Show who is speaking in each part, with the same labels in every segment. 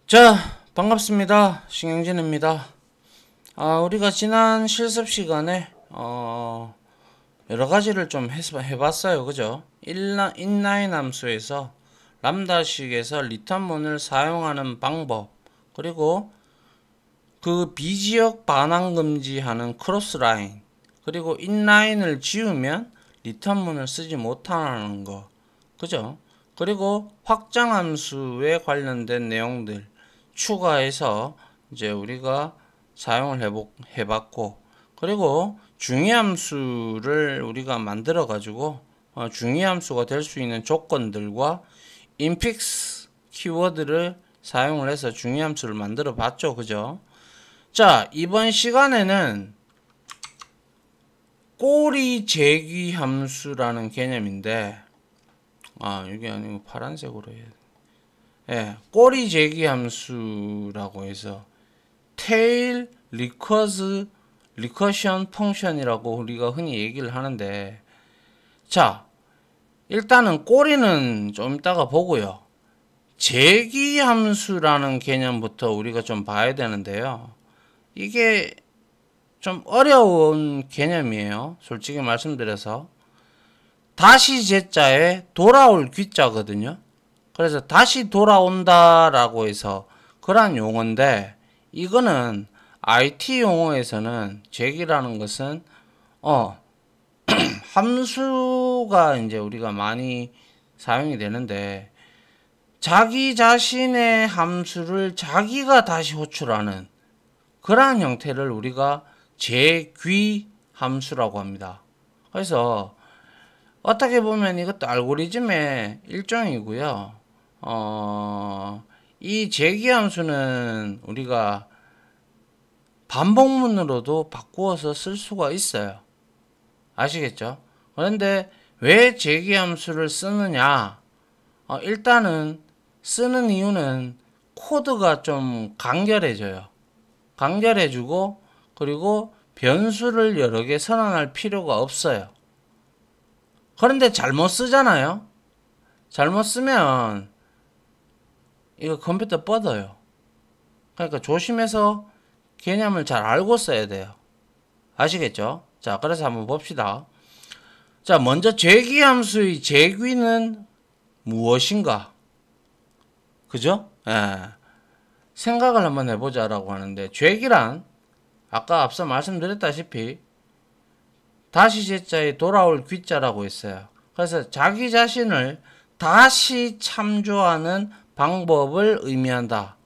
Speaker 1: 자, 반갑습니다. 신경진입니다. 우리가 지난 실습 시간에 여러 가지를 좀 해봤어요. 그죠? 인라인 함수에서 람다식에서 리턴문을 사용하는 방법, 그리고 그 비지역 반환 금지하는 크로스라인, 그리고 인라인을 지우면 리턴문을 쓰지 못하는 거. 그죠? 그리고 확장 함수에 관련된 내용들 추가해서 이제 우리가 사용을 해봤고, 그리고 중위함수를 우리가 만들어 가지고 중위함수가 될 수 있는 조건들과 인픽스 키워드를 사용을 해서 중위함수를 만들어 봤죠. 그죠? 자, 이번 시간에는 꼬리 제기 함수라는 개념인데, 이게 아니고 파란색으로 해야 돼. 예, 꼬리 제기 함수라고 해서 tail recursion function이라고 우리가 흔히 얘기를 하는데, 자, 일단은 꼬리는 좀 이따가 보고요. 제기 함수라는 개념부터 우리가 좀 봐야 되는데요. 이게 좀 어려운 개념이에요. 솔직히 말씀드려서. 다시 제자에 돌아올 귀자거든요. 그래서 다시 돌아온다 라고 해서 그런 용어인데, 이거는 IT 용어에서는 제기라는 것은 함수가 이제 우리가 많이 사용이 되는데, 자기 자신의 함수를 자기가 다시 호출하는 그러한 형태를 우리가 제귀 함수라고 합니다. 그래서 어떻게 보면 이것도 알고리즘의 일종이고요. 이 제기 함수는 우리가 반복문으로도 바꾸어서 쓸 수가 있어요. 아시겠죠? 그런데 왜 제기 함수를 쓰느냐? 일단은 쓰는 이유는 코드가 좀 간결해져요. 간결해지고, 그리고 변수를 여러 개 선언할 필요가 없어요. 그런데 잘못 쓰잖아요. 잘못 쓰면 이거 컴퓨터 뻗어요. 그러니까 조심해서 개념을 잘 알고 써야 돼요. 아시겠죠? 자, 그래서 한번 봅시다. 자, 먼저 제기 함수의 제귀는 무엇인가? 그죠? 예. 생각을 한번 해보자라고 하는데, 제기란 아까 앞서 말씀드렸다시피 다시 제자에 돌아올 귀자라고 했어요. 그래서 자기 자신을 다시 참조하는 방법을 의미한다.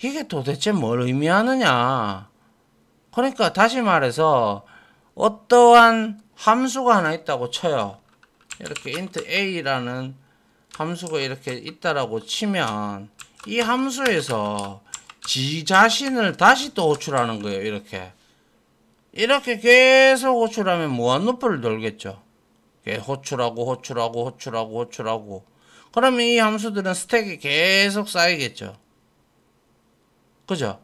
Speaker 1: 이게 도대체 뭘 의미하느냐? 그러니까 다시 말해서 어떠한 함수가 하나 있다고 쳐요. 이렇게 int a라는 함수가 이렇게 있다라고 치면 이 함수에서 지 자신을 다시 또 호출하는 거예요. 이렇게 계속 호출하면 무한루프를 돌겠죠. 호출하고. 그러면 이 함수들은 스택이 계속 쌓이겠죠. 그죠?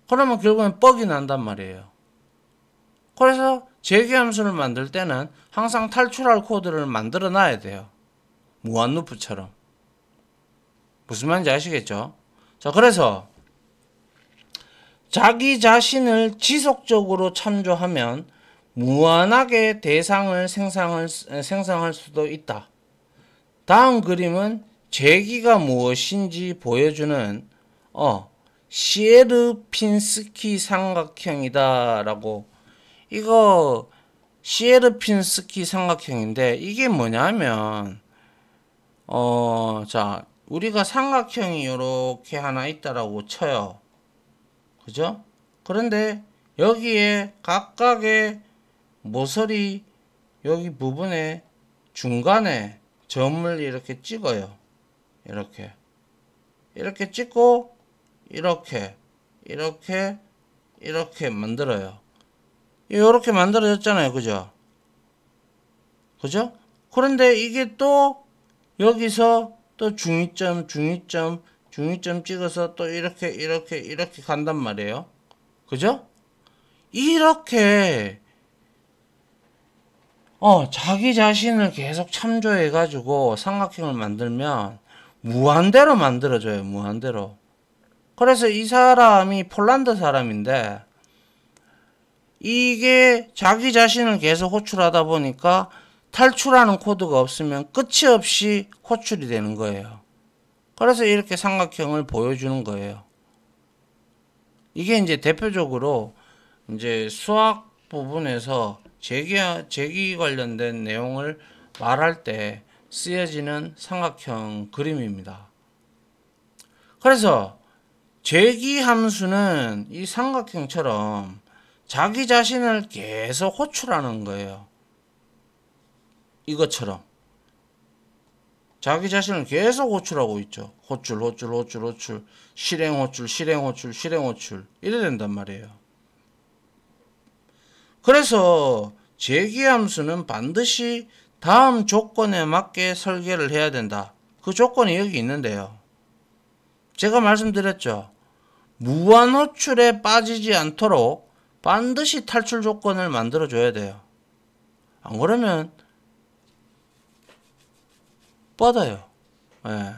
Speaker 1: 그러면 결국엔 뻑이 난단 말이에요. 그래서 제기 함수를 만들 때는 항상 탈출할 코드를 만들어 놔야 돼요. 무한루프처럼. 무슨 말인지 아시겠죠? 자, 그래서 자기 자신을 지속적으로 참조하면 무한하게 대상을 생성할 수도 있다. 다음 그림은 제기가 무엇인지 보여주는 시에르핀스키 삼각형이다 라고. 이거 시에르핀스키 삼각형인데 이게 뭐냐면 자, 우리가 삼각형이 이렇게 하나 있다라고 쳐요. 그죠? 그런데 여기에 각각의 모서리 여기 부분에 중간에 점을 이렇게 찍어요. 이렇게 찍고 이렇게 만들어요. 이렇게 만들어졌잖아요. 그죠? 그런데 이게 또 여기서 또 중위점 찍어서 또 이렇게 간단 말이에요. 그죠? 이렇게 자기 자신을 계속 참조해 가지고 삼각형을 만들면 무한대로 만들어져요. 무한대로. 그래서 이 사람이 폴란드 사람인데 이게 자기 자신을 계속 호출하다 보니까 탈출하는 코드가 없으면 끝이 없이 호출이 되는 거예요. 그래서 이렇게 삼각형을 보여주는 거예요. 이게 이제 대표적으로 이제 수학 부분에서 재기 관련된 내용을 말할 때 쓰여지는 삼각형 그림입니다. 그래서 재기 함수는 이 삼각형처럼 자기 자신을 계속 호출하는 거예요. 이것처럼 자기 자신을 계속 호출하고 있죠. 호출, 실행 호출 이래 된단 말이에요. 그래서 재기 함수는 반드시 다음 조건에 맞게 설계를 해야 된다. 그 조건이 여기 있는데요. 제가 말씀드렸죠. 무한 호출에 빠지지 않도록 반드시 탈출 조건을 만들어 줘야 돼요. 안 그러면 뻗어요. 예.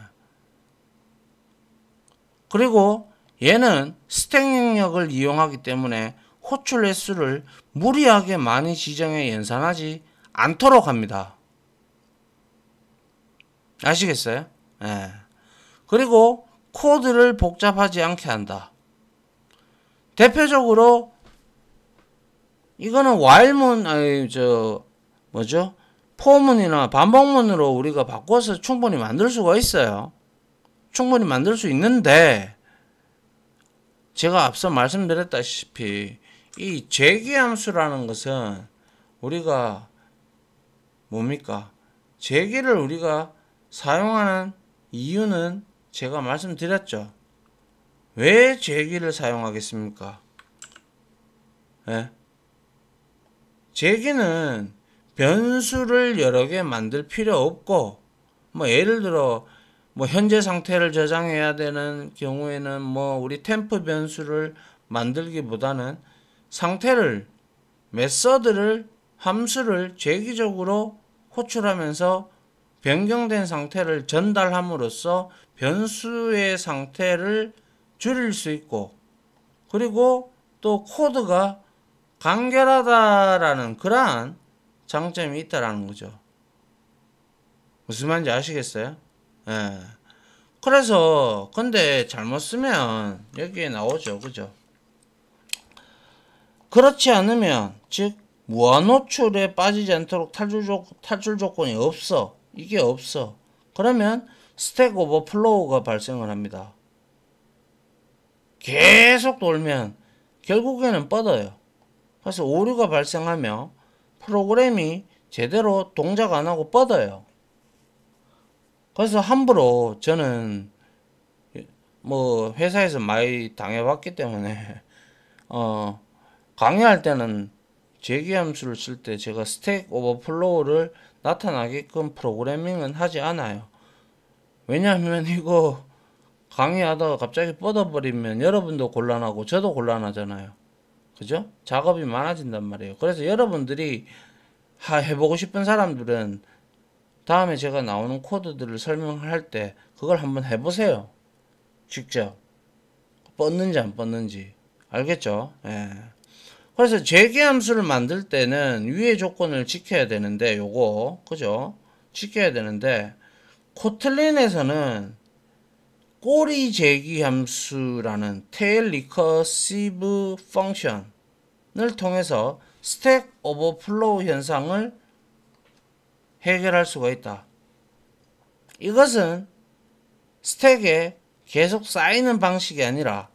Speaker 1: 그리고 얘는 스택 영역을 이용하기 때문에 호출 횟수를 무리하게 많이 지정해 연산하지 않도록 합니다. 아시겠어요? 예. 그리고 코드를 복잡하지 않게 한다. 대표적으로 이거는 while문 포문이나 반복문으로 우리가 바꿔서 충분히 만들 수가 있어요. 충분히 만들 수 있는데 제가 앞서 말씀드렸다시피 이 재기함수라는 것은 우리가 뭡니까? 재기를 우리가 사용하는 이유는 제가 말씀드렸죠. 왜 재기를 사용하겠습니까? 예? 재기는 변수를 여러 개 만들 필요 없고, 뭐 예를 들어 뭐 현재 상태를 저장해야 되는 경우에는 뭐 우리 템프 변수를 만들기보다는 상태를 메서드를 함수를 재기적으로 호출하면서 변경된 상태를 전달함으로써 변수의 상태를 줄일 수 있고, 그리고 또 코드가 간결하다라는 그러한 장점이 있다라는 거죠. 무슨 말인지 아시겠어요? 예. 그래서 근데 잘못 쓰면 여기에 나오죠. 그죠? 그렇지 않으면 즉 무한 호출에 빠지지 않도록 탈출 조건이 없어. 이게 없어. 그러면 스택 오버플로우가 발생을 합니다. 계속 돌면 결국에는 뻗어요. 그래서 오류가 발생하며 프로그램이 제대로 동작 안 하고 뻗어요. 그래서 함부로 저는 뭐 회사에서 많이 당해봤기 때문에 강의할 때는 재기함수를 쓸 때 제가 스택 오버플로우를 나타나게끔 프로그래밍은 하지 않아요. 왜냐하면 이거 강의하다가 갑자기 뻗어버리면 여러분도 곤란하고 저도 곤란하잖아요. 그죠? 작업이 많아진단 말이에요. 그래서 여러분들이 해보고 싶은 사람들은 다음에 제가 나오는 코드들을 설명할 때 그걸 한번 해보세요. 직접. 뻗는지 안 뻗는지. 알겠죠? 예. 그래서 재기함수를 만들 때는 위의 조건을 지켜야 되는데 요거 그죠? 지켜야 되는데 코틀린에서는 꼬리 재기함수라는 tail recursive function을 통해서 스택 오버플로우 현상을 해결할 수가 있다. 이것은 스택에 계속 쌓이는 방식이 아니라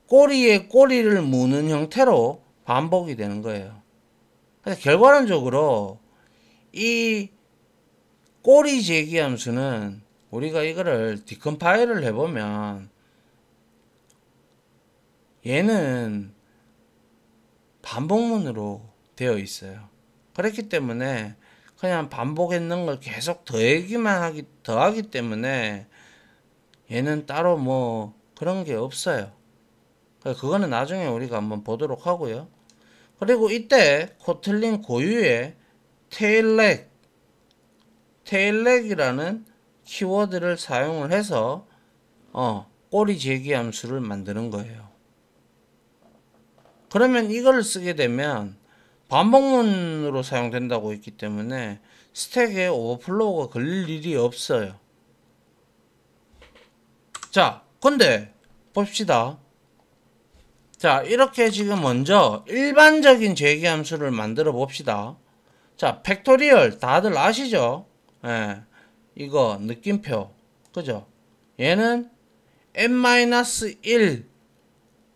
Speaker 1: 꼬리에 꼬리를 무는 형태로 반복이 되는 거예요. 그래서 결과론적으로 이 꼬리 재기함수는 우리가 이거를 디컴파일을 해보면 얘는 반복문으로 되어 있어요. 그렇기 때문에 그냥 반복했는 걸 계속 더하기 때문에 얘는 따로 뭐 그런 게 없어요. 그거는 나중에 우리가 한번 보도록 하고요. 그리고 이때 코틀린 고유의 테일렉이라는 키워드를 사용을 해서 꼬리 제기함수를 만드는 거예요. 그러면 이걸 쓰게 되면 반복문으로 사용된다고 했기 때문에 스택에 오버플로우가 걸릴 일이 없어요. 자, 근데 봅시다. 자, 이렇게 지금 먼저 일반적인 제기함수를 만들어 봅시다. 자, 팩토리얼 다들 아시죠? 예, 이거 느낌표, 그죠? 얘는 n-1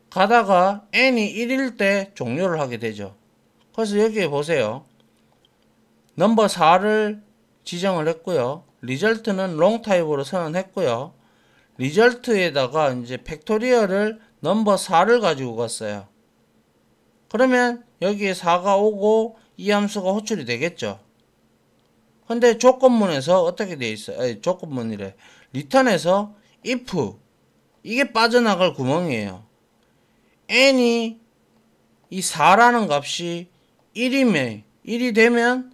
Speaker 1: 가다가 n이 1일 때 종료를 하게 되죠. 그래서 여기에 보세요. 넘버 4를 지정을 했고요. 리절트는 롱 타입으로 선언했고요. 리절트에다가 이제 팩토리얼을 넘버 4를 가지고 갔어요. 그러면 여기에 4가 오고 이 함수가 호출이 되겠죠. 근데 조건문에서 어떻게 되어 있어요? 아니, 조건문이래. 리턴에서 if 이게 빠져나갈 구멍이에요. n이 이 4라는 값이 1이 되면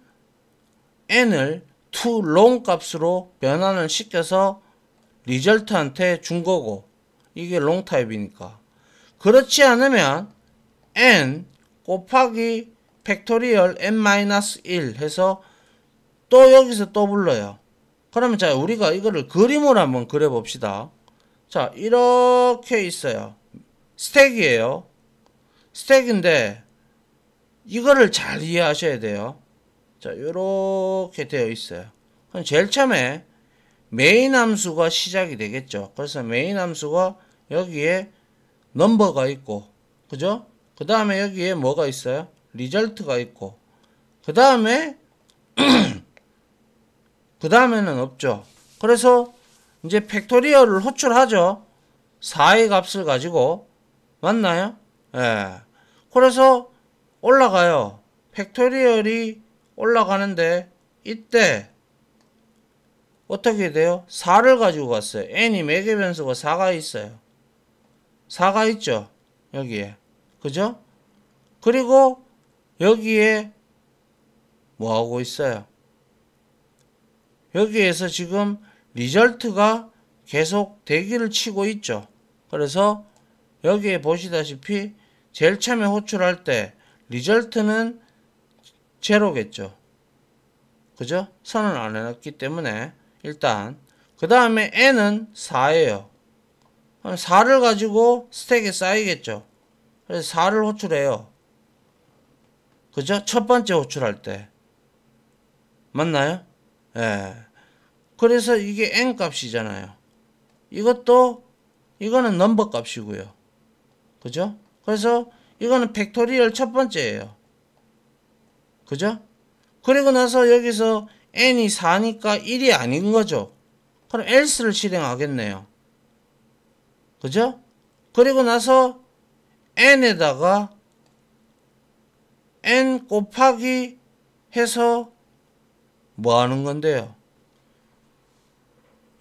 Speaker 1: n을 to long 값으로 변환을 시켜서 리절트한테 준 거고, 이게 long 타입이니까. 그렇지 않으면 n 곱하기 팩토리얼 n-1 해서 또 여기서 또 불러요. 그러면 자, 우리가 이거를 그림으로 한번 그려 봅시다. 자, 이렇게 있어요. 스택이에요. 스택인데 이거를 잘 이해하셔야 돼요. 자, 이렇게 되어 있어요. 그럼 제일 처음에 메인 함수가 시작이 되겠죠. 그래서 메인 함수가 여기에 넘버가 있고, 그죠? 그 다음에 여기에 뭐가 있어요? 리절트가 있고, 그 다음에 그 다음에는 없죠. 그래서 이제 팩토리얼을 호출하죠. 4의 값을 가지고. 맞나요? 예. 그래서 올라가요. 팩토리얼이 올라가는데 이때 어떻게 돼요? 4를 가지고 갔어요. n이 매개 변수가 4가 있어요. 4가 있죠. 여기에. 그죠? 그리고 여기에 뭐 하고 있어요? 여기에서 지금 리절트가 계속 대기를 치고 있죠. 그래서 여기에 보시다시피 제일 처음에 호출할 때 리절트는 제로겠죠. 그죠? 선을 안 해놨기 때문에 일단 그 다음에 n은 4예요. 그럼 4를 가지고 스택에 쌓이겠죠. 그래서 4를 호출해요. 그죠? 첫 번째 호출할 때. 맞나요? 예. 그래서 이게 n 값이잖아요. 이거는 넘버 값이고요. 그죠? 그래서 이거는 팩토리얼 첫 번째예요. 그죠? 그리고 나서 여기서 n이 4니까 1이 아닌 거죠. 그럼 else를 실행하겠네요. 그죠? 그리고 나서 n에다가 n 곱하기 해서 뭐 하는 건데요?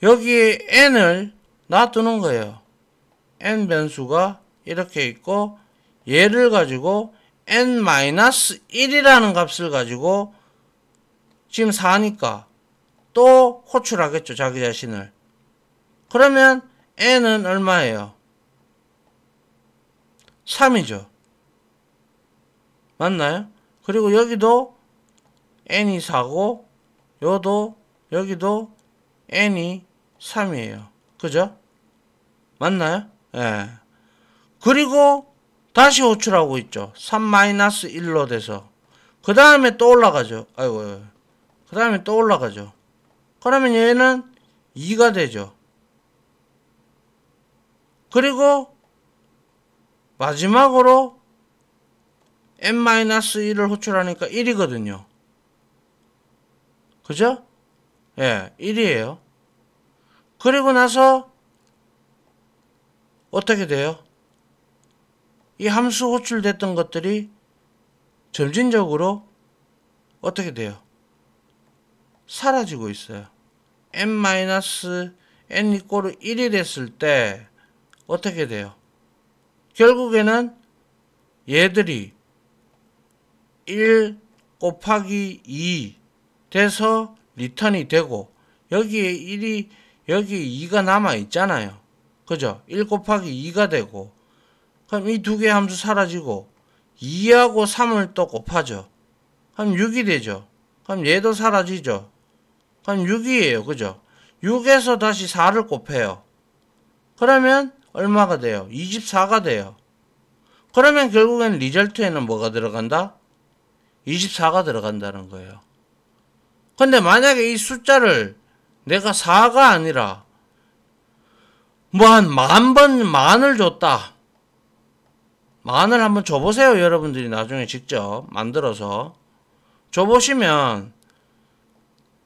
Speaker 1: 여기에 n을 놔두는 거예요. n 변수가 이렇게 있고 얘를 가지고 n-1이라는 값을 가지고 지금 4니까 또 호출하겠죠. 자기 자신을. 그러면 n은 얼마예요? 3이죠. 맞나요? 그리고 여기도 n이 4고 여기도 n이 3이에요. 그죠? 맞나요? 예. 그리고 다시 호출하고 있죠. 3-1로 돼서. 그 다음에 또 올라가죠. 아이고. 그 다음에 또 올라가죠. 그러면 얘는 2가 되죠. 그리고 마지막으로 n-1을 호출하니까 1이거든요. 그죠? 예, 1이에요. 그리고 나서 어떻게 돼요? 이 함수 호출됐던 것들이 점진적으로 어떻게 돼요? 사라지고 있어요. n-n 이꼴 1이 됐을 때 어떻게 돼요? 결국에는 얘들이 1 곱하기 2 돼서 리턴이 되고 여기에 1이 여기 2가 남아 있잖아요. 그죠? 1 곱하기 2가 되고, 그럼 이 두 개의 함수 사라지고 2하고 3을 또 곱하죠. 그럼 6이 되죠. 그럼 얘도 사라지죠. 그럼 6이에요. 그죠? 6에서 다시 4를 곱해요. 그러면 얼마가 돼요? 24가 돼요. 그러면 결국엔 리절트에는 뭐가 들어간다? 24가 들어간다는 거예요. 근데 만약에 이 숫자를 내가 4가 아니라 뭐 한 10,000번 만을 줬다. 만을 한번 줘보세요. 여러분들이 나중에 직접 만들어서 줘보시면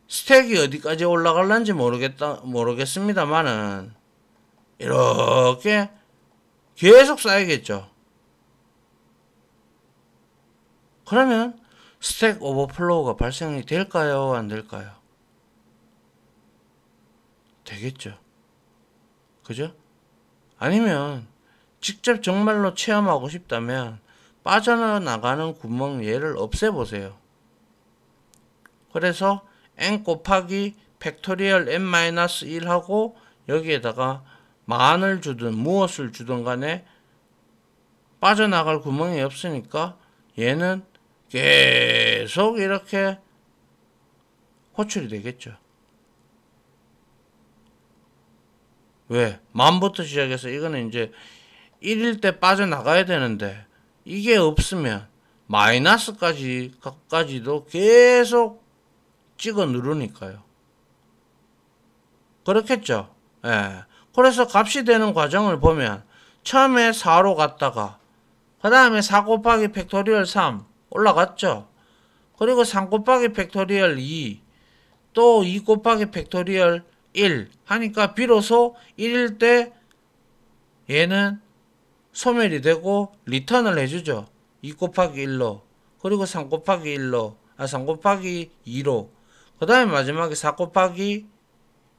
Speaker 1: 스택이 어디까지 올라갈는지 모르겠습니다만은 이렇게 계속 쌓이겠죠. 그러면 스택 오버플로우가 발생이 될까요? 안 될까요? 되겠죠. 그죠? 아니면 직접 정말로 체험하고 싶다면 빠져나가는 구멍 얘를 없애보세요. 그래서 n 곱하기 팩토리얼 n-1 하고 여기에다가 만을 주든 무엇을 주든 간에 빠져나갈 구멍이 없으니까 얘는 계속 이렇게 호출이 되겠죠. 왜? 만부터 시작해서 이거는 이제 1일 때 빠져나가야 되는데 이게 없으면 마이너스까지도 계속 찍어 누르니까요. 그렇겠죠? 예. 그래서 값이 되는 과정을 보면 처음에 4로 갔다가 그 다음에 4 곱하기 팩토리얼 3 올라갔죠. 그리고 3 곱하기 팩토리얼 2 또 2 곱하기 팩토리얼 1 하니까 비로소 1일 때 얘는 소멸이 되고 리턴을 해주죠. 2 곱하기 1로 그리고 3 곱하기 1로 3 곱하기 2로 그 다음에 마지막에 4 곱하기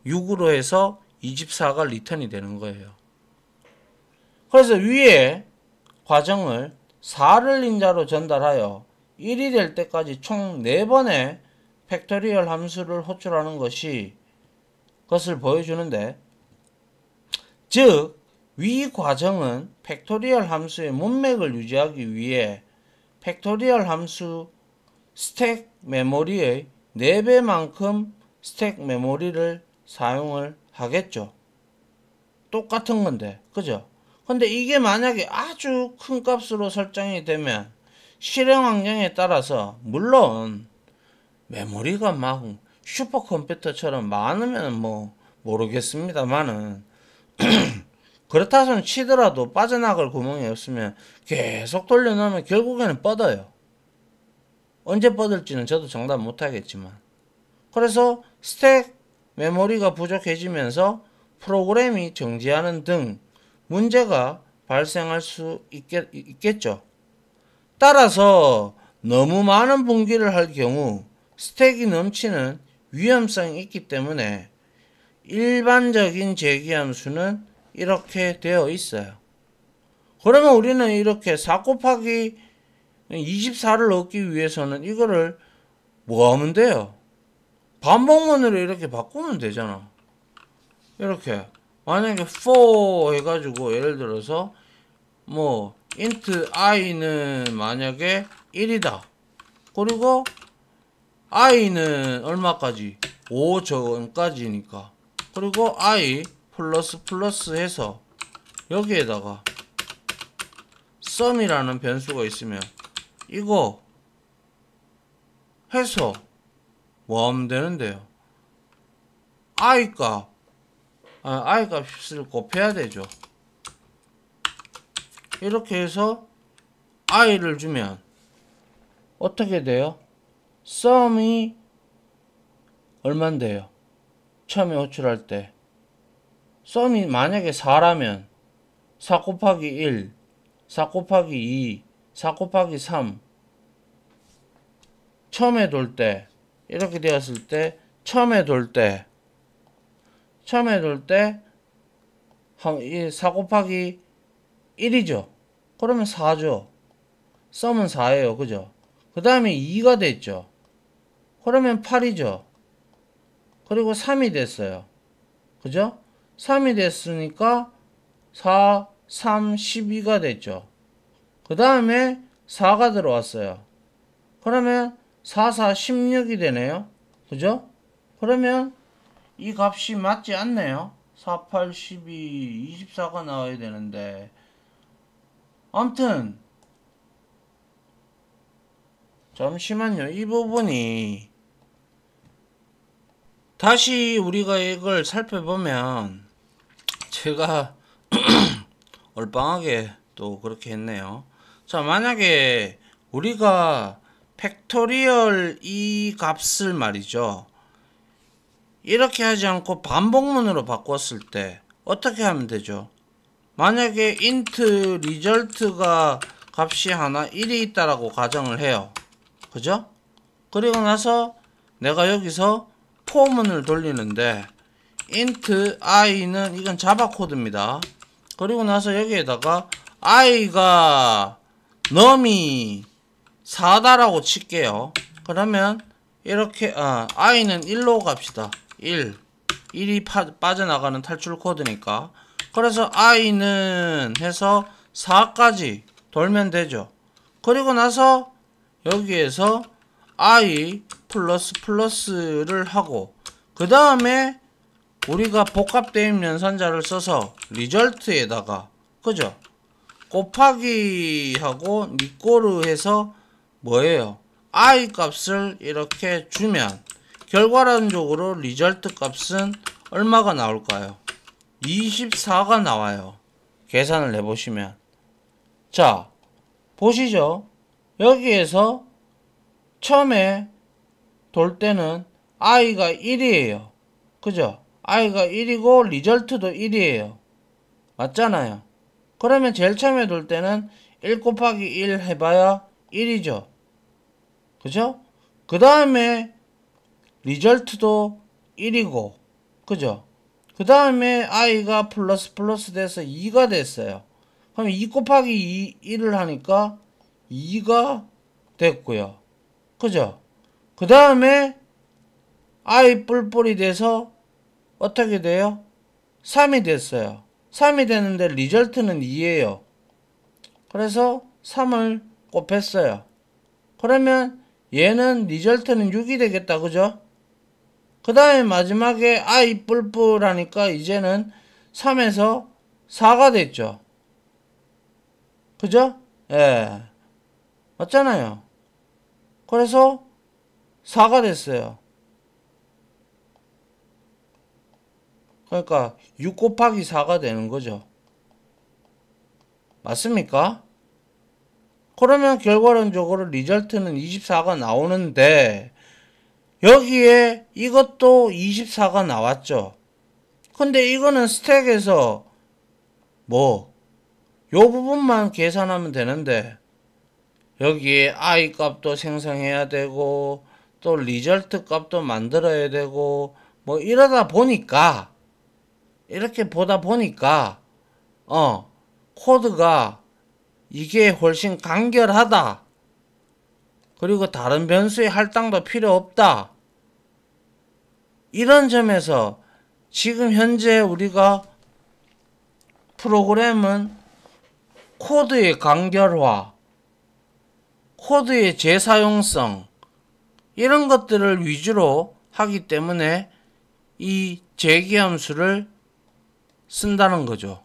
Speaker 1: 6으로 해서 24가 리턴이 되는 거예요. 그래서 위에 과정을 4를 인자로 전달하여 1이 될 때까지 총 4번의 팩토리얼 함수를 호출하는 것을 보여주는데, 즉 위 과정은 팩토리얼 함수의 문맥을 유지하기 위해 팩토리얼 함수 스택 메모리의 4배만큼 스택 메모리를 사용을 하겠죠. 똑같은 건데, 그죠? 근데 이게 만약에 아주 큰 값으로 설정이 되면 실행 환경에 따라서 물론 메모리가 막 슈퍼컴퓨터처럼 많으면 뭐 모르겠습니다만은 그렇다 손 치더라도 빠져나갈 구멍이 없으면 계속 돌려놓으면 결국에는 뻗어요. 언제 뻗을지는 저도 장담 못하겠지만, 그래서 스택 메모리가 부족해지면서 프로그램이 정지하는 등 문제가 발생할 수 있겠죠. 따라서 너무 많은 분기를 할 경우 스택이 넘치는 위험성이 있기 때문에 일반적인 제기함수는 이렇게 되어 있어요. 그러면 우리는 이렇게 4 곱하기 24를 얻기 위해서는 이거를 뭐 하면 돼요? 반복문으로 이렇게 바꾸면 되잖아. 이렇게 만약에 for 해가지고 예를 들어서 뭐 int i는 만약에 1이다. 그리고 i는 얼마까지? 5 전까지니까. 그리고 i 플러스 해서 여기에다가 sum이라는 변수가 있으면 이거 해서 뭐 하면 되는데요? i 값을 곱해야 되죠. 이렇게 해서 i를 주면 어떻게 돼요? sum이 얼만데요? 처음에 호출할 때 sum이 만약에 4라면 4 곱하기 1, 4 곱하기 2, 4 곱하기 3 처음에 돌 때 이렇게 되었을 때 처음에 돌 때 4 곱하기 1이죠. 그러면 4죠. sum은 4예요. 그죠? 그 다음에 2가 됐죠. 그러면 8이죠. 그리고 3이 됐어요. 그죠? 3이 됐으니까 4, 3, 12가 됐죠. 그 다음에 4가 들어왔어요. 그러면 4, 4, 16이 되네요. 그죠? 그러면 이 값이 맞지 않네요. 4, 8, 12, 24가 나와야 되는데. 아무튼 잠시만요. 이 부분이 다시 우리가 이걸 살펴보면 제가 얼빵하게 또 그렇게 했네요. 자, 만약에 우리가 팩토리얼 이 값을 말이죠. 이렇게 하지 않고 반복문으로 바꿨을 때 어떻게 하면 되죠? 만약에 int result가 값이 하나 1이 있다라고 가정을 해요. 그죠? 그리고 나서 내가 여기서 포문을 돌리는데 int i는 이건 자바 코드입니다. 그리고 나서 여기에다가 i가 num이 4다라고 칠게요. 그러면 이렇게 i는 1로 갑시다. 1이 빠져나가는 탈출 코드니까. 그래서 i는 해서 4까지 돌면 되죠. 그리고 나서 여기에서 i 플러스 플러스를 하고 그 다음에 우리가 복합 대입 연산자를 써서 리절트에다가 그죠? 곱하기 하고 니꼬르 해서 뭐예요? i 값을 이렇게 주면 결과론적으로 리절트 값은 얼마가 나올까요? 24가 나와요. 계산을 해보시면. 자, 보시죠. 여기에서 처음에 돌 때는 i가 1이에요. 그죠? i가 1이고 리절트도 1이에요. 맞잖아요. 그러면 제일 처음에 돌 때는 1 곱하기 1 해봐야 1이죠. 그죠? 그 다음에 리절트도 1이고 그죠? 그 다음에 i가 플러스 플러스 돼서 2가 됐어요. 그럼 2 곱하기 1을 하니까 2가 됐고요. 그죠? 그 다음에 i 뿔뿔이 돼서 어떻게 돼요? 3이 됐어요. 3이 되는데 리절트는 2예요. 그래서 3을 곱했어요. 그러면 얘는 리절트는 6이 되겠다. 그죠? 그 다음에 마지막에 i 뿔뿔 하니까 이제는 3에서 4가 됐죠. 그죠? 예. 맞잖아요. 그래서 4가 됐어요. 그러니까 6 곱하기 4가 되는 거죠. 맞습니까? 그러면 결과론적으로 리절트는 24가 나오는데 여기에 이것도 24가 나왔죠. 근데 이거는 스택에서 요 부분만 계산하면 되는데 여기에 i 값도 생성해야 되고 또 리절트 값도 만들어야 되고 뭐 이러다 보니까 이렇게 보다 보니까 코드가 이게 훨씬 간결하다. 그리고 다른 변수의 할당도 필요 없다. 이런 점에서 지금 현재 우리가 프로그램은 코드의 간결화, 코드의 재사용성 이런 것들을 위주로 하기 때문에 이 재기함수를 쓴다는 거죠.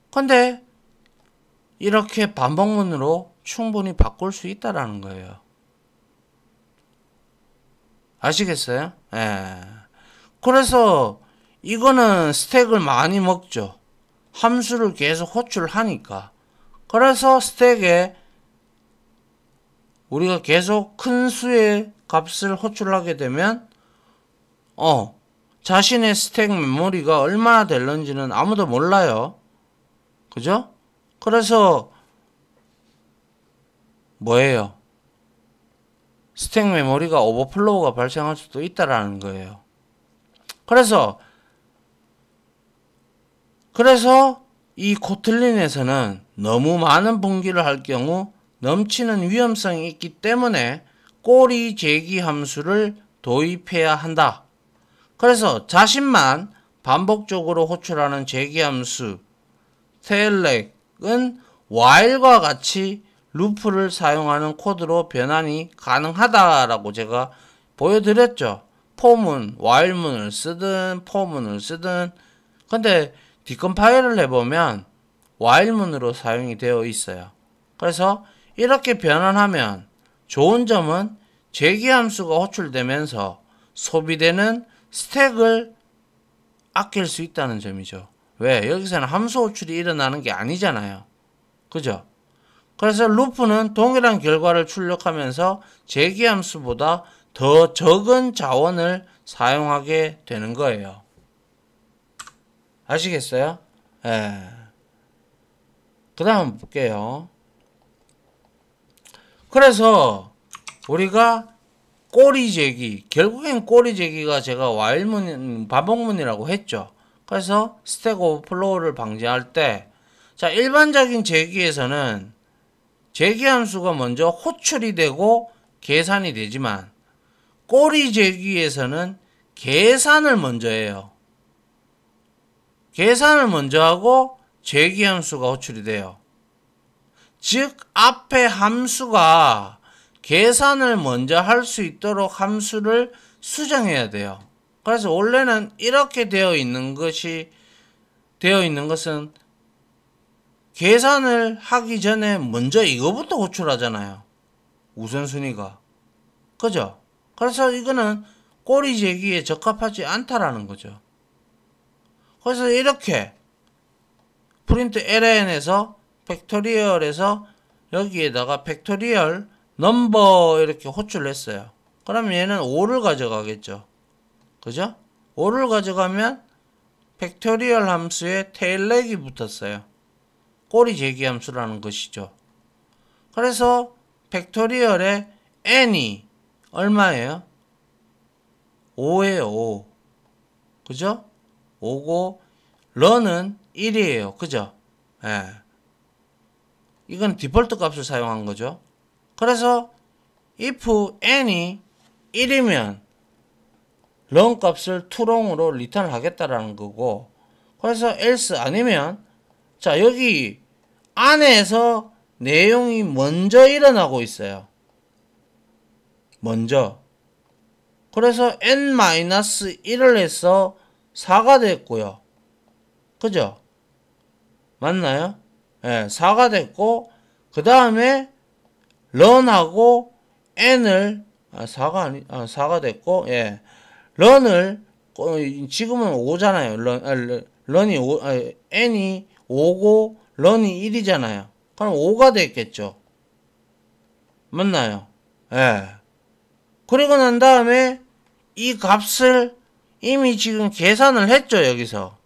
Speaker 1: 근데 이렇게 반복문으로 충분히 바꿀 수 있다라는 거예요. 아시겠어요? 예. 그래서 이거는 스택을 많이 먹죠. 함수를 계속 호출하니까. 그래서 스택에 우리가 계속 큰 수의 값을 호출하게 되면 자신의 스택 메모리가 얼마나 될는지는 아무도 몰라요. 그죠? 그래서 뭐예요? 스택 메모리가 오버플로우가 발생할 수도 있다라는 거예요. 그래서 이 코틀린에서는 너무 많은 분기를 할 경우 넘치는 위험성이 있기 때문에 꼬리 재기 함수를 도입해야 한다. 그래서 자신만 반복적으로 호출하는 재기함수 tailleg은 while과 같이 루프를 사용하는 코드로 변환이 가능하다라고 제가 보여드렸죠. for문, while문을 쓰든 for문을 쓰든. 근데 디컴파일을 해보면 while문으로 사용이 되어 있어요. 그래서 이렇게 변환하면 좋은 점은 재기함수가 호출되면서 소비되는 스택을 아낄 수 있다는 점이죠. 왜? 여기서는 함수 호출이 일어나는 게 아니잖아요. 그죠? 그래서 루프는 동일한 결과를 출력하면서 재기함수보다 더 적은 자원을 사용하게 되는 거예요. 아시겠어요? 예. 그 다음 볼게요. 그래서 우리가 꼬리 재기, 결국엔 꼬리 재기가 제가 while문, 반복문이라고 했죠. 그래서 스택 오버플로우를 방지할 때, 자, 일반적인 재기에서는 재기함수가 먼저 호출이 되고 계산이 되지만, 꼬리 재기에서는 계산을 먼저 해요. 계산을 먼저 하고 재기함수가 호출이 돼요. 즉, 앞에 함수가 계산을 먼저 할 수 있도록 함수를 수정해야 돼요. 그래서 원래는 이렇게 되어 있는 것은 계산을 하기 전에 먼저 이거부터 호출하잖아요. 우선순위가. 그죠? 그래서 이거는 꼬리 재기에 적합하지 않다라는 거죠. 그래서 이렇게 프린트 ln에서 팩토리얼에서 여기에다가 팩토리얼 넘버 이렇게 호출을 했어요. 그럼 얘는 5를 가져가겠죠. 그죠? 5를 가져가면 팩토리얼 함수에 테일렉이 붙었어요. 꼬리 재기 함수라는 것이죠. 그래서 팩토리얼에 n이 얼마예요? 5예요. 5. 그죠? 5고 런은 1이에요. 그죠? 예. 이건 디폴트 값을 사용한 거죠. 그래서 if n이 1이면 런 값을 true로 리턴을 하겠다라는 거고, 그래서 else 아니면, 자, 여기 안에서 내용이 먼저 일어나고 있어요. 먼저. 그래서 n-1을 해서 4가 됐고요. 그죠? 맞나요? 예, 4가 됐고, 그 다음에 런하고 n을 4가 됐고, 예, 런을 지금은 5잖아요. 런이 5, n이 5고 런이 1이잖아요. 그럼 5가 됐겠죠. 맞나요? 예. 그리고 난 다음에 이 값을 이미 지금 계산을 했죠, 여기서.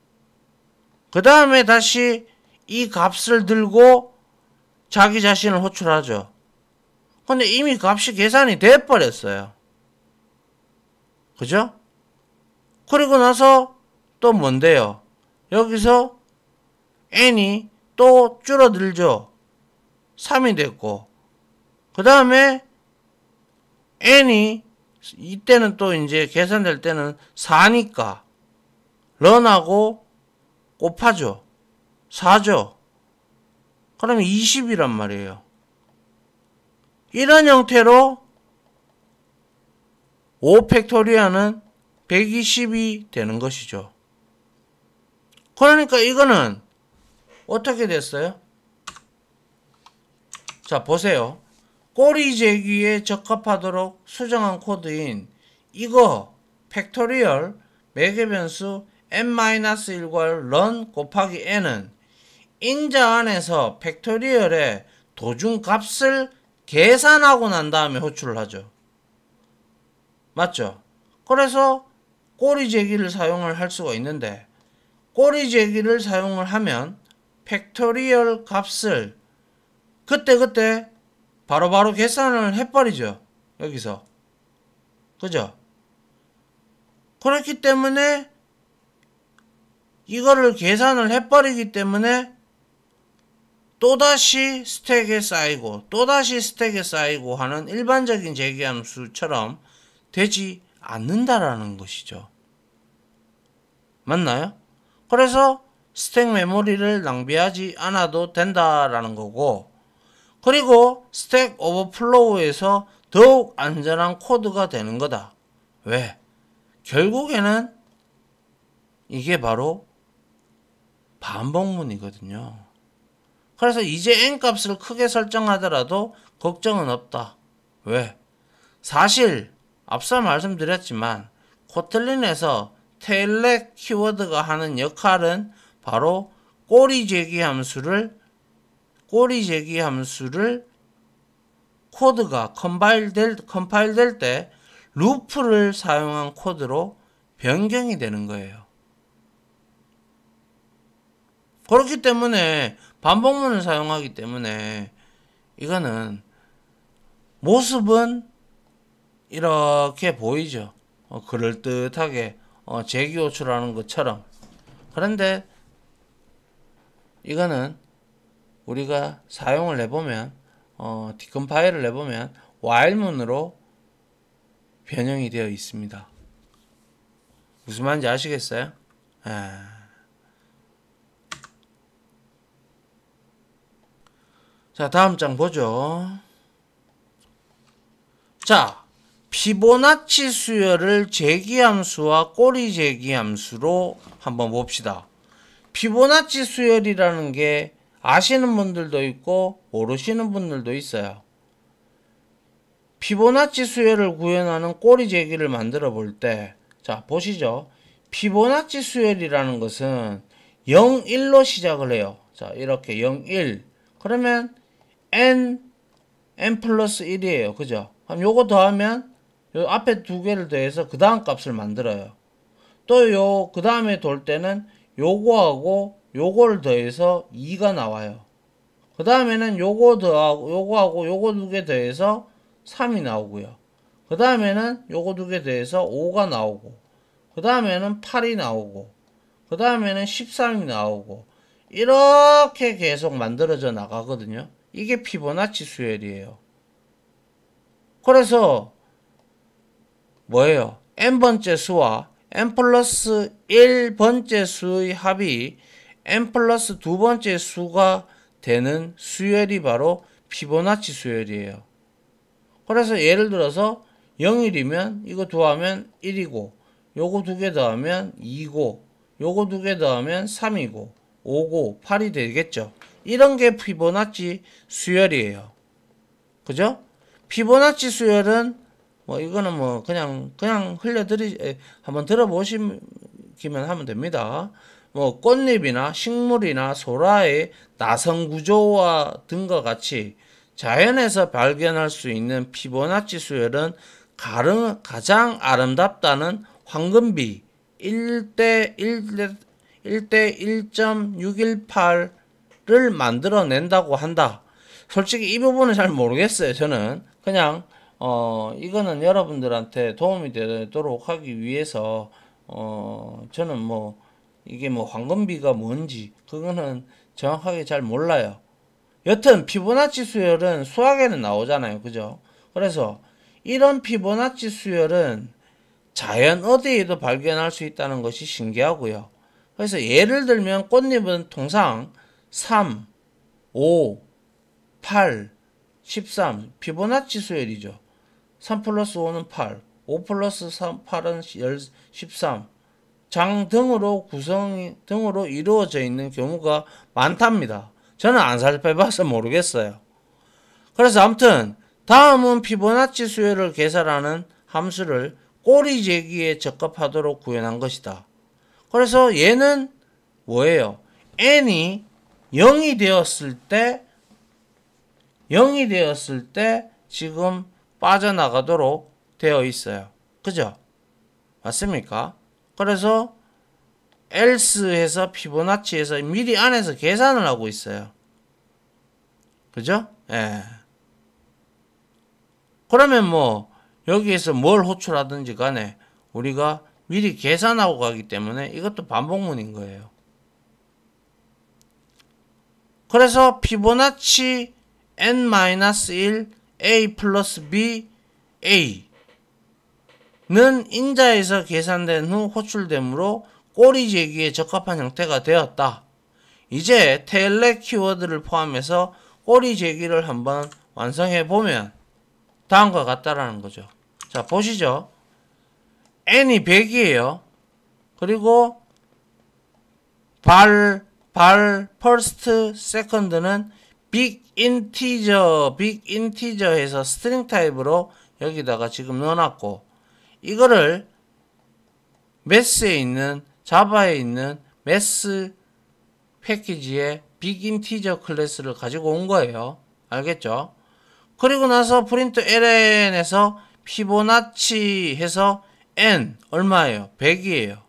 Speaker 1: 그 다음에 다시 이 값을 들고 자기 자신을 호출하죠. 근데 이미 값이 계산이 돼 버렸어요. 그죠? 그리고 나서 또 뭔데요? 여기서 n이 또 줄어들죠. 3이 됐고, 그 다음에 n이 이때는 또 이제 계산될 때는 4니까 런하고 곱하죠. 4죠. 그러면 20이란 말이에요. 이런 형태로 5팩토리아는 120이 되는 것이죠. 그러니까 이거는 어떻게 됐어요? 자, 보세요. 꼬리 재기에 적합하도록 수정한 코드인 이거 팩토리얼 매개 변수 n-1과 run 곱하기 n은 인자 안에서 팩토리얼의 도중 값을 계산하고 난 다음에 호출을 하죠. 맞죠? 그래서 꼬리 재기를 사용을 할 수가 있는데, 꼬리 재기를 사용을 하면 팩토리얼 값을 그때그때 바로바로 계산을 해버리죠. 여기서. 그죠? 그렇기 때문에 이거를 계산을 해버리기 때문에 또다시 스택에 쌓이고 또다시 스택에 쌓이고 하는 일반적인 재기함수처럼 되지 않는다라는 것이죠. 맞나요? 그래서 스택 메모리를 낭비하지 않아도 된다라는 거고, 그리고 스택 오버플로우에서 더욱 안전한 코드가 되는 거다. 왜? 결국에는 이게 바로 반복문이거든요. 그래서 이제 n값을 크게 설정하더라도 걱정은 없다. 왜? 사실 앞서 말씀드렸지만 코틀린에서 테일렉 키워드가 하는 역할은 바로 꼬리 제기 함수를 코드가 컴파일 될 때 루프를 사용한 코드로 변경이 되는 거예요. 그렇기 때문에 반복문을 사용하기 때문에 이거는 모습은 이렇게 보이죠. 그럴듯하게 제기 호출하는 것처럼. 그런데 이거는 우리가 사용을 해보면 디컴파일을 해보면 while문으로 변형이 되어 있습니다. 무슨 말인지 아시겠어요? 자, 다음 장 보죠. 자, 피보나치 수열을 제기함수와 꼬리 제기함수로 한번 봅시다. 피보나치 수열이라는 게 아시는 분들도 있고 모르시는 분들도 있어요. 피보나치 수열을 구현하는 꼬리 제기를 만들어 볼 때, 자, 보시죠. 피보나치 수열이라는 것은 0, 1로 시작을 해요. 자, 이렇게 0, 1. 그러면 n 플러스 1이에요. 그죠? 그럼 요거 더하면 요 앞에 두 개를 더해서 그 다음 값을 만들어요. 또 그 다음에 돌 때는 요거하고 요거를 더해서 2가 나와요. 그 다음에는 요거 더하고 요거 두 개 더해서 3이 나오고요. 그 다음에는 요거 두 개 더해서 5가 나오고, 그 다음에는 8이 나오고, 그 다음에는 13이 나오고, 이렇게 계속 만들어져 나가거든요. 이게 피보나치 수열이에요. 그래서 뭐예요? n번째 수와 n 플러스 1번째 수의 합이 n 플러스 2번째 수가 되는 수열이 바로 피보나치 수열이에요. 그래서 예를 들어서 0일이면 이거 더하면 1이고, 요거 두 개 더하면 2고, 요거 두 개 더하면 3이고, 5고, 8이 되겠죠. 이런 게 피보나치 수열이에요. 그죠? 피보나치 수열은 이거는 그냥 한번 들어보시기만 하면 됩니다. 꽃잎이나 식물이나 소라의 나선 구조와 등과 같이 자연에서 발견할 수 있는 피보나치 수열은 가장 아름답다는 황금비 1대 1.618를 만들어낸다고 한다. 솔직히 이 부분은 잘 모르겠어요. 저는 그냥 이거는 여러분들한테 도움이 되도록 하기 위해서 저는 이게 황금비가 뭔지 그거는 정확하게 잘 몰라요. 여튼 피보나치 수열은 수학에는 나오잖아요. 그죠? 그래서 이런 피보나치 수열은 자연 어디에도 발견할 수 있다는 것이 신기하고요. 그래서 예를 들면 꽃잎은 통상 3, 5, 8, 13 피보나치 수열이죠. 3 플러스 5는 8, 5 플러스 8은 13 장 등으로 이루어져 있는 경우가 많답니다. 저는 안 살펴봐서 모르겠어요. 그래서 아무튼 다음은 피보나치 수열을 계산하는 함수를 꼬리 제기에 적합하도록 구현한 것이다. 그래서 얘는 뭐예요? n이 0이 되었을 때 지금 빠져나가도록 되어 있어요. 그죠? 맞습니까? 그래서 else에서 피보나치에서 미리 안에서 계산을 하고 있어요. 그죠? 예. 그러면 여기에서 뭘 호출하든지 간에 우리가 미리 계산하고 가기 때문에 이것도 반복문인 거예요. 그래서 피보나치 n-1 a 플러스 b a는 인자에서 계산된 후 호출되므로 꼬리 재기에 적합한 형태가 되었다. 이제 텔렉 키워드를 포함해서 꼬리 재기를 한번 완성해 보면 다음과 같다라는 거죠. 자, 보시죠. n이 100이에요. 그리고 first, second는 big integer 해서 스트링 타입으로 여기다가 지금 넣어놨고, 이거를 매스에 있는, 자바에 있는 매스 패키지에 big integer 클래스를 가지고 온 거예요. 알겠죠? 그리고 나서 프린트 ln에서 피보나치 해서 n 얼마예요? 100이에요.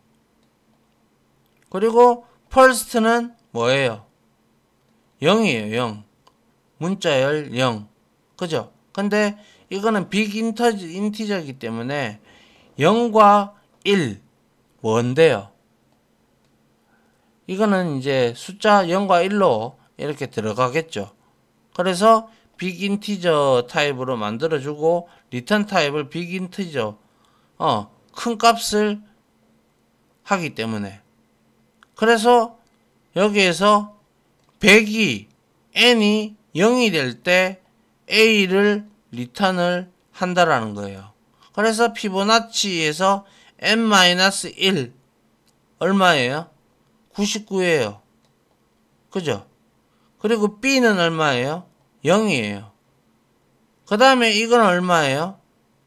Speaker 1: 그리고 first는 뭐예요? 0이에요. 0. 문자열 0. 그죠? 근데 이거는 빅 인티저이기 때문에 0과 1 뭔데요? 이거는 이제 숫자 0과 1로 이렇게 들어가겠죠. 그래서 빅 인티저 타입으로 만들어주고 리턴 타입을 빅 인티저 큰 값을 하기 때문에, 그래서 여기에서 100이 n이 0이 될 때 a를 리턴을 한다라는 거예요. 그래서 피보나치에서 n-1 얼마예요? 99예요. 그죠? 그리고 b는 얼마예요? 0이에요. 그 다음에 이건 얼마예요?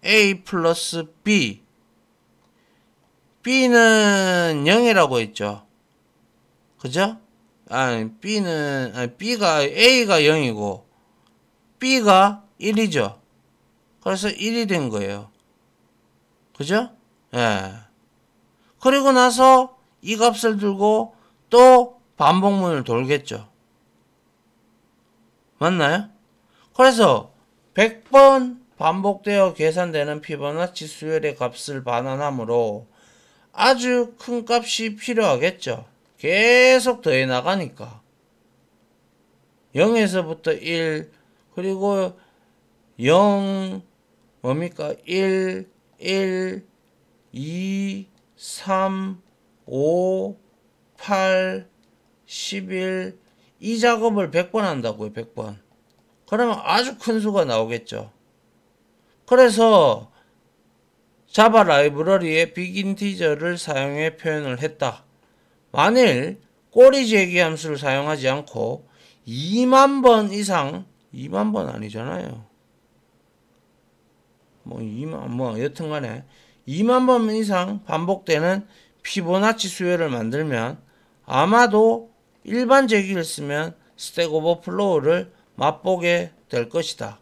Speaker 1: a 플러스 b. b는 0이라고 했죠. 그죠? b가 a가 0이고 b가 1이죠. 그래서 1이 된 거예요. 그죠? 예. 그리고 나서 이 값을 들고 또 반복문을 돌겠죠. 맞나요? 그래서 100번 반복되어 계산되는 피보나치 수열의 값을 반환하므로 아주 큰 값이 필요하겠죠. 계속 더해 나가니까 0에서부터 1, 그리고 0 뭡니까? 1, 1, 2, 3, 5, 8, 11, 이 작업을 100번 한다고요. 100번. 그러면 아주 큰 수가 나오겠죠. 그래서 자바 라이브러리에 빅 인티저를 사용해 표현을 했다. 만일 꼬리 재기 함수를 사용하지 않고 2만 번 이상, 2만 번 아니잖아요. 여튼간에 2만 번 이상 반복되는 피보나치 수열을 만들면 아마도 일반 재기를 쓰면 스택 오버플로우를 맛보게 될 것이다.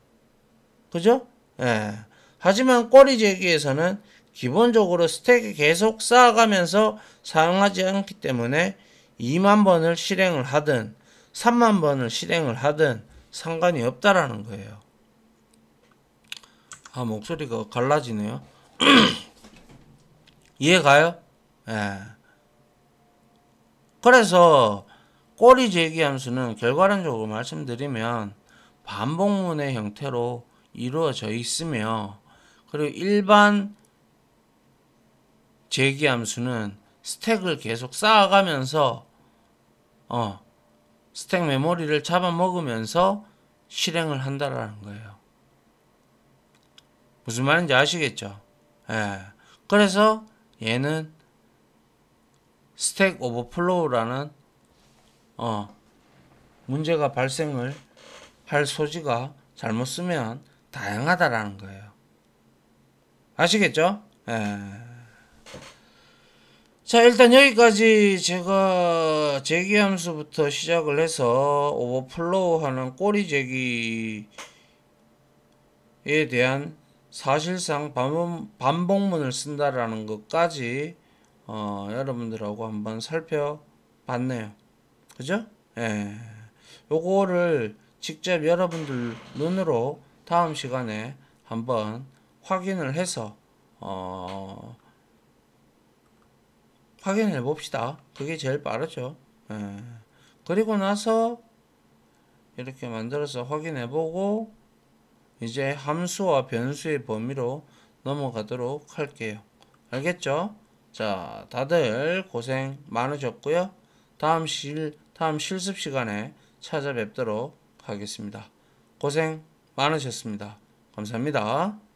Speaker 1: 그죠? 예. 하지만 꼬리 재기에서는 기본적으로 스택이 계속 쌓아가면서 사용하지 않기 때문에 2만 번을 실행을 하든 3만 번을 실행을 하든 상관이 없다라는 거예요. 목소리가 갈라지네요. 이해가요? 예. 그래서 꼬리 재기 함수는 결과론적으로 말씀드리면 반복문의 형태로 이루어져 있으며, 그리고 일반 재기 함수는 스택을 계속 쌓아가면서 스택 메모리를 잡아먹으면서 실행을 한다라는 거예요. 무슨 말인지 아시겠죠? 예. 그래서 얘는 스택 오버플로우라는 문제가 발생을 할 소지가 잘못 쓰면 다양하다라는 거예요. 아시겠죠? 예. 자, 일단 여기까지 제가 재기 함수부터 시작을 해서 오버플로우 하는 꼬리 재기에 대한 사실상 반복문을 쓴다라는 것까지 여러분들하고 한번 살펴봤네요. 그죠? 예. 요거를 직접 여러분들 눈으로 다음 시간에 한번 확인을 해서 확인해 봅시다. 그게 제일 빠르죠. 예. 그리고 나서 이렇게 만들어서 확인해 보고 이제 함수와 변수의 범위로 넘어가도록 할게요. 알겠죠? 자, 다들 고생 많으셨고요. 다음 실습 시간에 찾아뵙도록 하겠습니다. 고생 많으셨습니다. 감사합니다.